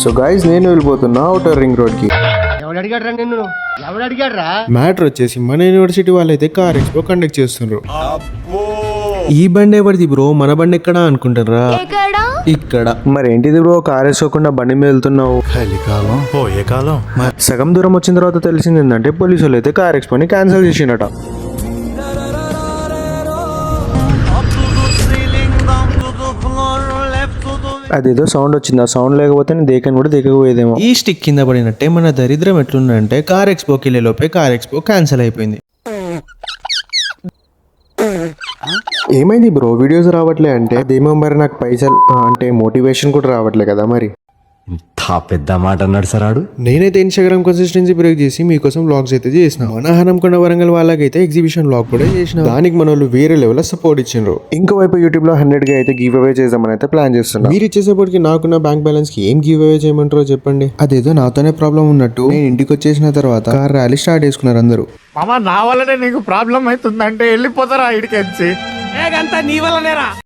So guys నేను వెళ్ళిపోతున్నా outer ring road కి. మ్యాటర్ వచ్చేసి మన యూనివర్సిటీ వాళ్ళైతే కార్ ఎక్స్పో కండక్ట్ చేస్తున్నారు. ఈ బండి ఎవరిది బ్రో? మన బండి ఎక్కడ అనుకుంటారా? ఇక్కడ. మరి ఏంటిది బ్రో కార్ వేసుకోకుండా బండి మీద వెళ్తున్నావు? కలికాలం పోయే కాలం. సగం దూరం వచ్చిన తర్వాత తెలిసింది ఏంటంటే పోలీసు వాళ్ళు అయితే కార్ ఎక్స్పోని క్యాన్సిల్ చేసినట. అదేదో సౌండ్ వచ్చింది. ఆ సౌండ్ లేకపోతే నేను దేకని కూడా దేకపోయేదేమో. ఈ స్టిక్ కింద పడినట్టే మన దరిద్రం ఎట్లుందంటే కార్ ఎక్స్పోకి వెళ్ళే లోపే కార్ ఎక్స్పో క్యాన్సిల్ అయిపోయింది. ఏమైంది బ్రో వీడియోస్ రావట్లే అంటే? అదేమో మరి నాకు పైసలు అంటే మోటివేషన్ కూడా రావట్లే కదా మరి. ఇంత పెద్ద మాట అన్నాడు సరాడు. నేనైతే ఇన్స్టాగ్రామ్ కన్సిస్టెన్సీ బ్రేక్ చేసి మీకోసం వ్లాగ్స్ అయితే చేసిన. మన హనంకొండ వరంగల్ వాళ్ళకైతే ఎగ్జిబిషన్ వ్లాగ్ కూడా చేసిన. దానికి మన వాళ్ళు వేరే లెవెల్ సపోర్ట్ ఇచ్చిండ్రు. ఇంకోవైపు యూట్యూబ్ లో 100K అయితే గివ్ అవే చేద్దామని అయితే ప్లాన్ చేస్తున్నా. మీరు ఇచ్చేసేపటికి నాకున్న బ్యాంక్ బ్యాలెన్స్ కి ఏం గివ్ అవే చేయమంటారో చెప్పండి. అదేదో నాతోనే ప్రాబ్లం ఉన్నట్టు నేను ఇంటికి వచ్చేసిన తర్వాత కార్ ర్యాలీ స్టార్ట్ చేసుకున్నారు అందరూ. మామ నా వల్లనే నీకు ప్రాబ్లం అవుతుందంటే వెళ్ళిపోతారా ఇడికి వచ్చి నీ వల్లనేరా.